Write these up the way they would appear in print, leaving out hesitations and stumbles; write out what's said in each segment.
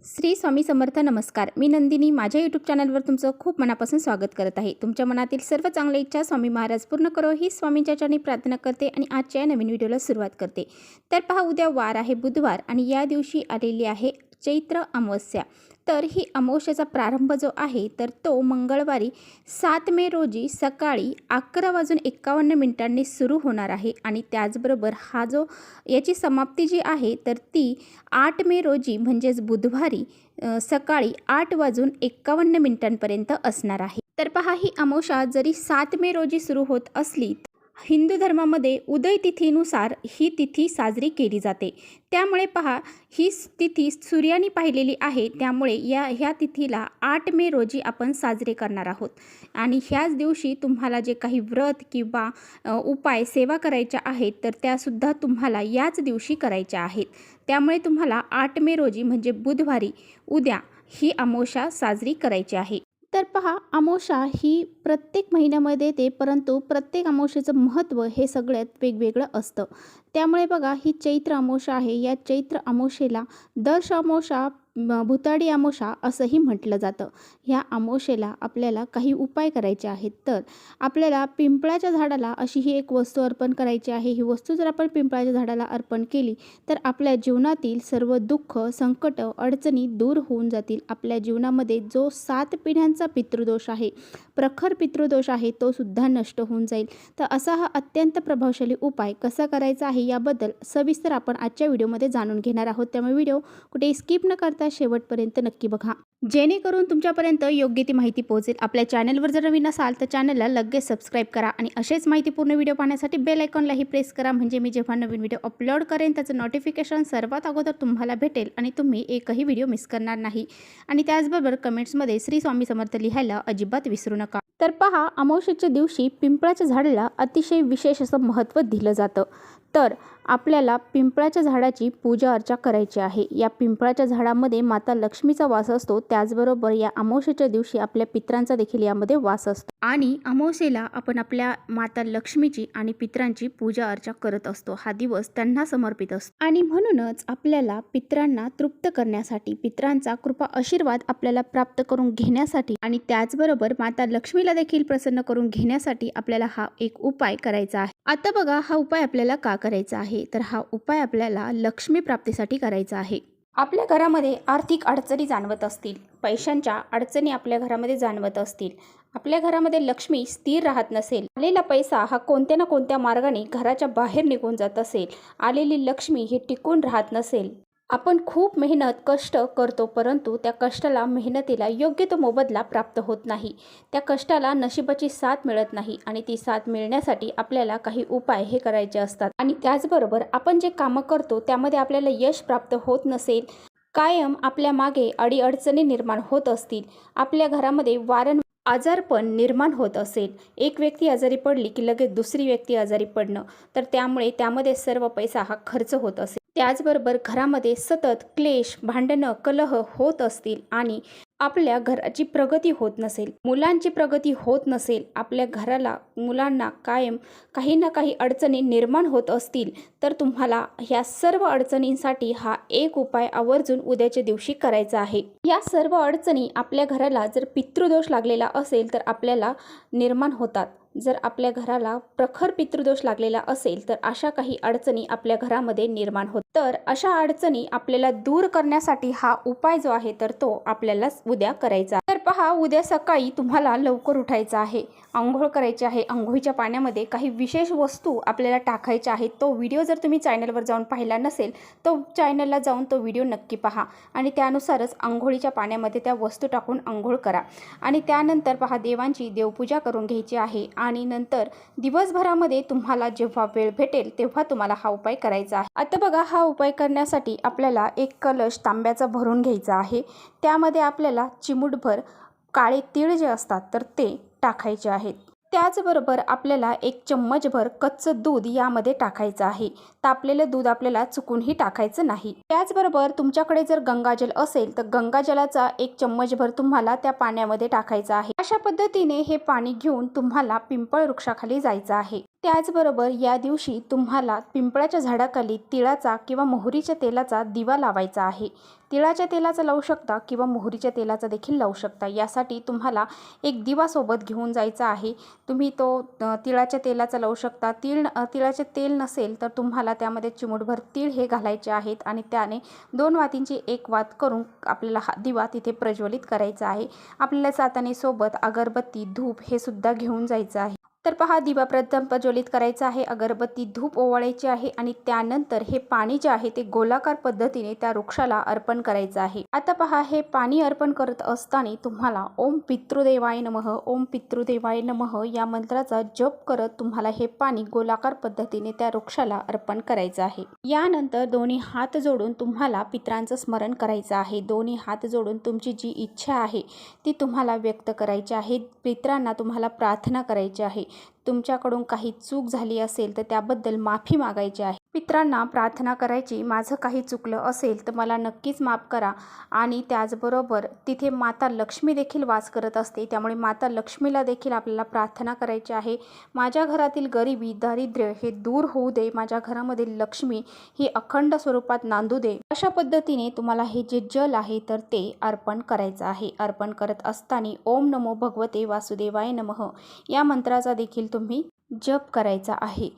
श्री स्वामी समर्थ. नमस्कार. मी नंदिनी. माझ्या यूट्यूब चॅनलवर तुमचं खूप मनापासून स्वागत करत आहे. तुमच्या मनातील सर्व चांगल्या इच्छा स्वामी महाराज पूर्ण करो ही स्वामींच्या चरणी प्रार्थना करते आणि आजच्या नवीन व्हिडिओला सुरुवात करते. तर पहा, उद्या वार आहे बुधवार आणि या दिवशी आलेली आहे चैत्र अमावस्या. तर ही अमावस्येचा प्रारंभ जो आहे तर तो मंगळवारी 7 मे रोजी सकाळी 11:51 सुरू होणार आहे आणि त्याचबरोबर याची समाप्ती जी आहे तर ती 8 मे रोजी म्हणजेच बुधवारी सकाळी 8:51 असणार आहे. तर पहा, ही अमावस्या जरी 7 मे रोजी सुरू होत असली, हिंदू धर्मामध्ये उदय तिथीनुसार ही तिथी साजरी केली जाते. त्यामुळे पहा, ही तिथी सूर्याने पाहिलेली आहे. त्यामुळे ह्या तिथीला 8 मे रोजी आपण साजरे करणार आहोत. आणि ह्याच दिवशी तुम्हाला जे काही व्रत किंवा उपाय सेवा करायच्या आहेत तर त्यासुद्धा तुम्हाला याच दिवशी करायच्या आहेत. त्यामुळे तुम्हाला 8 मे रोजी म्हणजे बुधवारी उद्या ही अमावस्या साजरी करायची आहे. तर पहा, अमावस्या ही प्रत्येक महिन्यामध्ये येते, परंतु प्रत्येक अमावस्येचं महत्त्व हे सगळ्यात वेगवेगळं असतं. त्यामुळे बघा, ही चैत्र अमावस्या आहे. या चैत्र अमावस्येला दर्श अमावस्या, भुताडी अमावस्या असंही म्हटलं जातं. ह्या अमावस्येला आपल्याला काही उपाय करायचे आहेत. तर आपल्याला पिंपळाच्या झाडाला अशी ही एक वस्तू अर्पण करायची आहे. ही वस्तू जर आपण पिंपळाच्या झाडाला अर्पण केली तर आपल्या जीवनातील सर्व दुःख, संकट, अडचणी दूर होऊन जातील. आपल्या जीवनामध्ये जो 7 पिढ्यांचा पितृदोष आहे, प्रखर पितृदोष आहे, तो सुद्धा नष्ट होऊन जाईल. तर असा हा अत्यंत प्रभावशाली उपाय कसा करायचा आहे याबद्दल सविस्तर आपण आजच्या व्हिडिओमध्ये जाणून घेणार आहोत. त्यामुळे व्हिडिओ कुठेही स्किप न करता शेवटपर्यंत नक्की बघा, जेणेकरून तुमच्यापर्यंत योग्य ती माहिती पोहोचेल. आपल्या चॅनलवर जर नवीन असाल तर चॅनलला लगेच सबस्क्राईब करा आणि असेच माहितीपूर्ण व्हिडिओ पाहण्यासाठी बेल आयकॉनलाही प्रेस करा, म्हणजे मी जेव्हा नवीन व्हिडिओ अपलोड करेन त्याचं नोटिफिकेशन सर्वात अगोदर तुम्हाला भेटेल आणि तुम्ही एकही व्हिडिओ मिस करणार नाही. आणि त्याचबरोबर कमेंट्समध्ये श्री स्वामी समर्थ लिहायला अजिबात विसरू नका. तर पहा, अमावस्येच्या दिवशी पिंपळाच्या झाडाला अतिशय विशेष असं महत्त्व दिलं जातं. तर आपल्याला पिंपळाच्या झाडाची पूजा अर्चा करायची आहे. या पिंपळाच्या झाडामध्ये माता लक्ष्मीचा वास असतो. त्याचबरोबर या अमावस्येच्या दिवशी आपल्या पितरांचा देखील यामध्ये वास असतो आणि अमावस्येला आपण आपल्या माता लक्ष्मीची आणि पितरांची पूजा अर्चा करत असतो. हा दिवस त्यांना समर्पित असतो आणि म्हणूनच आपल्याला पितरांना तृप्त करण्यासाठी, पितरांचा कृपा आशीर्वाद आपल्याला प्राप्त करून घेण्यासाठी आणि त्याचबरोबर माता लक्ष्मीला देखील प्रसन्न करून घेण्यासाठी आपल्याला हा एक उपाय करायचा आहे. आता बघा, हा उपाय आपल्याला का करायचा आहे तर हा उपाय आपल्याला लक्ष्मी प्राप्तीसाठी करायचा आहे. आपल्या घरामध्ये आर्थिक अडचणी जाणवत असतील, पैशांच्या अडचणी आपल्या घरामध्ये जाणवत असतील, आपल्या घरामध्ये लक्ष्मी स्थिर राहत नसेल, आलेला पैसा हा कोणत्या ना कोणत्या मार्गाने घराच्या बाहेर निघून जात असेल, आलेली लक्ष्मी ही टिकून राहत नसेल, आपण खूप मेहनत कष्ट करतो परंतु त्या कष्टाला, मेहनतीला योग्य तो मोबदला प्राप्त होत नाही, त्या कष्टाला नशिबाची साथ मिळत नाही आणि ती साथ मिळण्यासाठी आपल्याला काही उपाय हे करायचे असतात. आणि त्याचबरोबर आपण जे कामं करतो त्यामध्ये आपल्याला यश प्राप्त होत नसेल, कायम आपल्या मागे अडीअडचणी निर्माण होत असतील, आपल्या घरामध्ये वारंवार आजारपण निर्माण होत असेल, एक व्यक्ती आजारी पडली की लगेच दुसरी व्यक्ती आजारी पडणं, तर त्यामुळे त्यामध्ये सर्व पैसा हा खर्च होत असेल, त्याचबरोबर घरामध्ये सतत क्लेश, भांडणं, कलह होत असतील आणि आपल्या घराची प्रगती होत नसेल, मुलांची प्रगती होत नसेल, आपल्या घराला, मुलांना कायम काही ना काही अडचणी निर्माण होत असतील, तर तुम्हाला ह्या सर्व अडचणींसाठी हा एक उपाय आवर्जून उद्याच्या दिवशी करायचा आहे. या सर्व अडचणी आपल्या घराला जर पितृदोष लागलेला असेल तर आपल्याला निर्माण होतात. जर आपल्या घराला प्रखर पितृदोष लागलेला असेल तर अशा काही अडचणी आपल्या घरामध्ये निर्माण होत. तर अशा अडचणी आपल्याला दूर करण्यासाठी हा उपाय जो आहे तर तो आपल्याला उद्या करायचा. तर पहा, उद्या सकाळी तुम्हाला लवकर उठायचं आहे, अंघोळ करायची आहे. अंघोळीच्या पाण्यामध्ये काही विशेष वस्तू आपल्याला टाकायच्या आहेत. तो व्हिडिओ जर तुम्ही चॅनलवर जाऊन पाहिला नसेल तो चॅनलला जाऊन तो व्हिडिओ नक्की पहा आणि त्यानुसारच अंघोळीच्या पाण्यामध्ये त्या वस्तू टाकून अंघोळ करा. आणि त्यानंतर पहा, देवांची देवपूजा करून घ्यायची आहे आणि नंतर दिवसभरामध्ये तुम्हाला जेव्हा वेळ भेटेल तेव्हा तुम्हाला हा उपाय करायचा आहे. आता बघा, हा उपाय करण्यासाठी आपल्याला एक कलश तांब्याचा भरून घ्यायचा आहे. त्यामध्ये आपल्याला चिमूटभर काळे तीळ जे असतात तर ते टाकायचे आहेत. त्याचबरोबर आपल्याला 1 चम्मचभर कच्चं दूध यामध्ये टाकायचं आहे. तापलेलं दूध आपल्याला चुकूनही टाकायचं नाही. त्याचबरोबर तुमच्याकडे जर गंगाजल असेल तर गंगाजलाचा 1 चम्मचभर तुम्हाला त्या पाण्यामध्ये टाकायचा आहे. अशा पद्धतीने हे पाणी घेऊन तुम्हाला पिंपळ वृक्षाखाली जायचं आहे. त्याचबरोबर या दिवशी तुम्हाला पिंपळाच्या झाडाखाली तिळाचा किंवा मोहरीच्या तेलाचा दिवा लावायचा आहे. तिळाच्या तेलाचा लावू शकता किंवा मोहरीच्या तेलाचा देखील लावू शकता. यासाठी तुम्हाला एक दिवा सोबत घेऊन जायचा आहे. तुम्ही तो तिळाच्या तेलाचा लावू शकता. तिळाचे तेल नसेल तर तुम्हाला त्यामध्ये चिमूटभर तीळ हे घालायचे आहेत आणि त्याने 2 वातींची एक वात करून आपल्याला हा दिवा तिथे प्रज्वलित करायचा आहे. आपल्याला जाताना सोबत अगरबत्ती, धूप हे सुद्धा घेऊन जायचं आहे. तर पहा, दिवा प्रथम प्रज्वलित करायचा आहे, अगरबत्ती, धूप ओवाळायचे आहे आणि त्यानंतर हे पाणी जे आहे ते गोलाकार पद्धतीने त्या वृक्षाला अर्पण करायचं आहे. आता पहा, हे पाणी अर्पण करत असताना तुम्हाला ओम पितृदेवाय नमः, ओम पितृदेवाय नमः या मंत्राचा जप करत तुम्हाला हे पाणी गोलाकार पद्धतीने त्या वृक्षाला अर्पण करायचं आहे. यानंतर दोन्ही हात जोडून तुम्हाला पितरांचं स्मरण करायचं आहे. दोन्ही हात जोडून तुमची जी इच्छा आहे ती तुम्हाला व्यक्त करायची आहे. पितरांना तुम्हाला प्रार्थना करायची आहे. तुमच्याकडून काही चूक झाली असेल तर त्याबद्दल माफी मागायची आहे. पितरांना प्रार्थना करायची, माझं काही चुकलं असेल तर मला नक्कीच माफ करा. आणि त्याचबरोबर तिथे माता लक्ष्मी देखील वास करत असते, त्यामुळे माता लक्ष्मीला देखील आपल्याला प्रार्थना करायची आहे. माझ्या घरातील गरिबी, दारिद्र्य हे दूर होऊ दे, माझ्या घरामध्ये लक्ष्मी ही अखंड स्वरूपात नांदू दे. अशा पद्धतीने तुम्हाला हे जे जल आहे तर ते अर्पण करायचं आहे. अर्पण करत असताना ओम नमो भगवते वासुदेवाय नमः या मंत्राचा देखील तुम्ही जप करायचा आहे.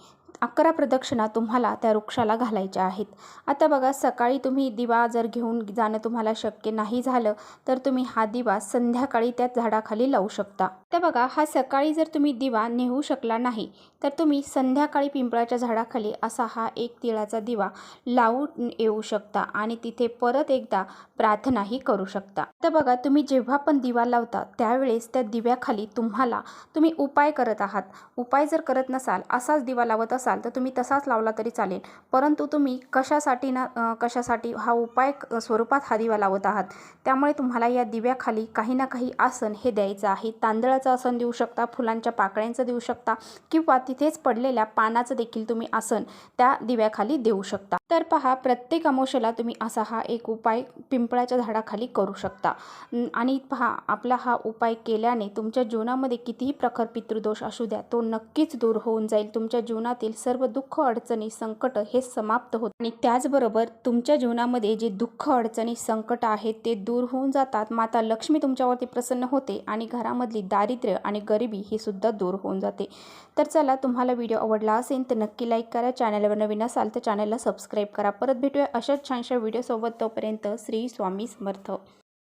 11 प्रदक्षिणा तुम्हाला त्या वृक्षाला घालायच्या आहेत. आता बघा, सकाळी तुम्ही दिवा जर घेऊन जाणं तुम्हाला शक्य नाही झालं तर तुम्ही हा दिवा संध्याकाळी त्या झाडाखाली लावू शकता. तर बघा, हा सकाळी जर तुम्ही दिवा नेऊ शकला नाही तर तुम्ही संध्याकाळी पिंपळाच्या झाडाखाली असा हा एक तिळाचा दिवा लावून येऊ शकता आणि तिथे परत एकदा प्रार्थनाही करू शकता. तर बघा, तुम्ही जेव्हा पण दिवा लावता त्यावेळेस त्या दिव्याखाली तुम्ही उपाय करत आहात. उपाय जर करत नसाल, असाच दिवा लावत असाल तर तुम्ही तसाच लावला तरी चालेल, परंतु तुम्ही कशासाठी हा उपाय स्वरूपात हा दिवा लावत आहात, त्यामुळे तुम्हाला या दिव्याखाली काही ना काही आसन हे द्यायचं आहे. तांदळाचं आसन देऊ शकता, फुलांच्या पाकळ्यांचं देऊ शकता किंवा तिथेच पडलेल्या पानाचं देखील तुम्ही आसन त्या दिव्याखाली देऊ शकता. तर पहा, प्रत्येक अमावस्येला तुम्ही असा हा एक उपाय पिंपळाच्या झाडाखाली करू शकता. आणि पहा, आपला हा उपाय केल्याने तुमच्या जीवनामध्ये कितीही प्रखर पितृदोष असू द्या, तो नक्कीच दूर होऊन जाईल. तुमच्या जीवनातील सर्व दुःख, अडचणी, संकट हे समाप्त होत आणि त्याचबरोबर तुमच्या जीवनामध्ये जे दुःख, अडचणी, संकट आहेत ते दूर होऊन जातात. माता लक्ष्मी तुमच्यावरती प्रसन्न होते आणि घरामधली दारिद्र्य आणि गरिबी ही सुद्धा दूर होऊन जाते. तर चला, तुम्हाला व्हिडिओ आवडला असेल तर नक्की लाईक करा. चॅनलवर नवीन असाल तर चॅनलला सबस्क्राईब करा. परत भेटूया अशाच छानशा व्हिडिओसोबत. तोपर्यंत श्री स्वामी समर्थ.